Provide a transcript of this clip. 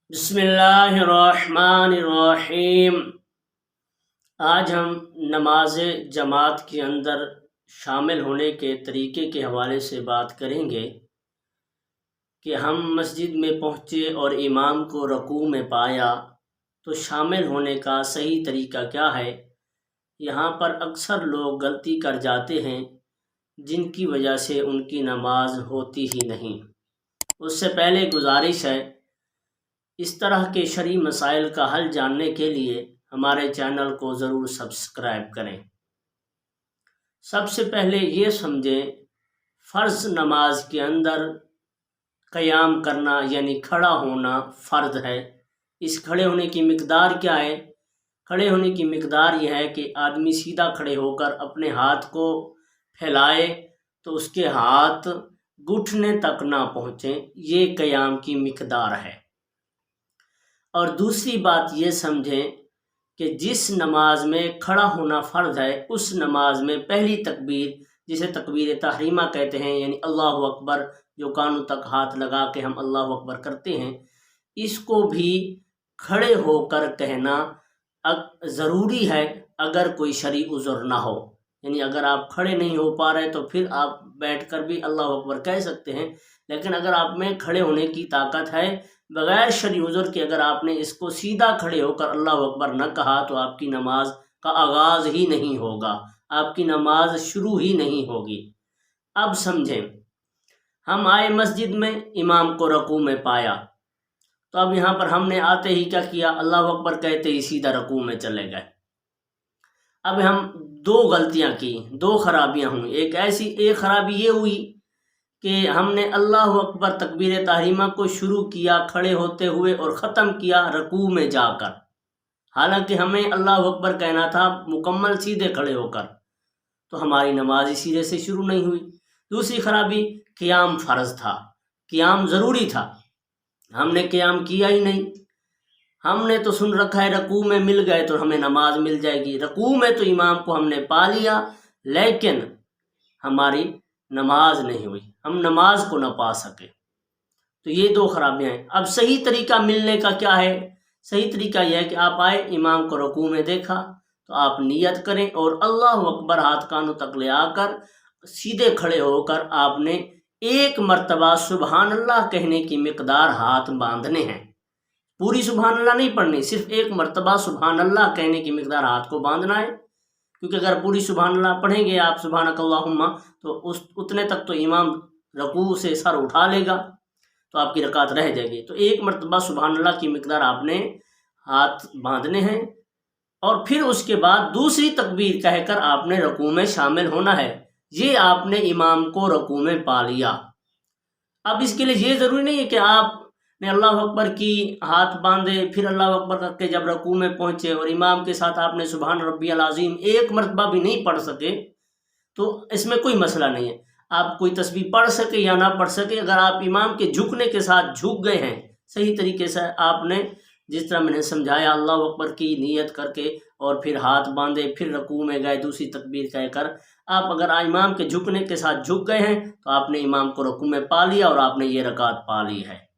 بسم اللہ الرحمن الرحیم۔ آج ہم نماز جماعت کے اندر شامل ہونے کے طریقے کے حوالے سے بات کریں گے کہ ہم مسجد میں پہنچے اور امام کو رکوع میں پایا تو شامل ہونے کا صحیح طریقہ کیا ہے۔ یہاں پر اکثر لوگ غلطی کر جاتے ہیں جن کی وجہ سے ان کی نماز ہوتی ہی نہیں۔ اس سے پہلے گزارش ہے، اس طرح کے شرعی مسائل کا حل جاننے کے لیے ہمارے چینل کو ضرور سبسکرائب کریں۔ سب سے پہلے یہ سمجھیں، فرض نماز کے اندر قیام کرنا یعنی کھڑا ہونا فرض ہے۔ اس کھڑے ہونے کی مقدار کیا ہے؟ کھڑے ہونے کی مقدار یہ ہے کہ آدمی سیدھا کھڑے ہو کر اپنے ہاتھ کو پھیلائے تو اس کے ہاتھ گھٹنے تک نہ پہنچیں، یہ قیام کی مقدار ہے۔ اور دوسری بات یہ سمجھیں کہ جس نماز میں کھڑا ہونا فرض ہے اس نماز میں پہلی تکبیر، جسے تکبیر تحریمہ کہتے ہیں، یعنی اللہ اکبر، جو کانوں تک ہاتھ لگا کے ہم اللہ اکبر کرتے ہیں، اس کو بھی کھڑے ہو کر کہنا ضروری ہے اگر کوئی شرعی عذر نہ ہو۔ یعنی اگر آپ کھڑے نہیں ہو پا رہے تو پھر آپ بیٹھ کر بھی اللہ اکبر کہہ سکتے ہیں، لیکن اگر آپ میں کھڑے ہونے کی طاقت ہے بغیر شرعی عذر کے، اگر آپ نے اس کو سیدھا کھڑے ہو کر اللہ اکبر نہ کہا تو آپ کی نماز کا آغاز ہی نہیں ہوگا، آپ کی نماز شروع ہی نہیں ہوگی۔ اب سمجھیں، ہم آئے مسجد میں، امام کو رکوع میں پایا تو اب یہاں پر ہم نے آتے ہی کیا کیا؟ اللہ اکبر کہتے ہی سیدھا رکوع میں چلے گئے۔ اب ہم دو غلطیاں کی، دو خرابیاں ہوئیں۔ ایک خرابی یہ ہوئی کہ ہم نے اللہ اکبر تکبیر تحریمہ کو شروع کیا کھڑے ہوتے ہوئے اور ختم کیا رکوع میں جا کر، حالانکہ ہمیں اللہ اکبر کہنا تھا مکمل سیدھے کھڑے ہو کر، تو ہماری نماز اسی سیدھے سے شروع نہیں ہوئی۔ دوسری خرابی، قیام فرض تھا، قیام ضروری تھا، ہم نے قیام کیا ہی نہیں۔ ہم نے تو سن رکھا ہے رکوع میں مل گئے تو ہمیں نماز مل جائے گی، رکوع میں تو امام کو ہم نے پا لیا لیکن ہماری نماز نہیں ہوئی، ہم نماز کو نہ پا سکے۔ تو یہ دو خرابیاں ہیں۔ اب صحیح طریقہ ملنے کا کیا ہے؟ صحیح طریقہ یہ ہے کہ آپ آئے، امام کو رکوع میں دیکھا تو آپ نیت کریں اور اللہ اکبر ہاتھ کانوں تک لے آ کر سیدھے کھڑے ہو کر آپ نے ایک مرتبہ سبحان اللہ کہنے کی مقدار ہاتھ باندھنے ہیں، پوری سبحان اللہ نہیں پڑھنی، صرف ایک مرتبہ سبحان اللہ کہنے کی مقدار ہاتھ کو باندھنا ہے، کیونکہ اگر پوری سبحان اللہ پڑھیں گے آپ سبحانک اللہم تو اتنے تک تو امام رکوع سے سر اٹھا لے گا تو آپ کی رکعت رہ جائے گی۔ تو ایک مرتبہ سبحان اللہ کی مقدار آپ نے ہاتھ باندھنے ہیں اور پھر اس کے بعد دوسری تکبیر کہہ کر آپ نے رکوع میں شامل ہونا ہے۔ یہ آپ نے امام کو رکوع میں پا لیا۔ اب اس کے لیے یہ ضروری نہیں ہے کہ آپ نے اللہ اکبر کی، ہاتھ باندھے، پھر اللہ اکبر کر کے جب رکوع میں پہنچے اور امام کے ساتھ آپ نے سبحان ربی العظیم ایک مرتبہ بھی نہیں پڑھ سکے تو اس میں کوئی مسئلہ نہیں ہے، آپ کوئی تسبیح پڑھ سکے یا نہ پڑھ سکے، اگر آپ امام کے جھکنے کے ساتھ جھک گئے ہیں صحیح طریقے سے، آپ نے جس طرح میں نے سمجھایا اللہ اکبر کی نیت کر کے اور پھر ہاتھ باندھے، پھر رکوع میں گئے دوسری تکبیر کہہ کر، آپ اگر امام کے جھکنے کے ساتھ جھک گئے ہیں تو آپ نے امام کو رکوع میں پا لیا اور آپ نے یہ رکعت پا لی ہے۔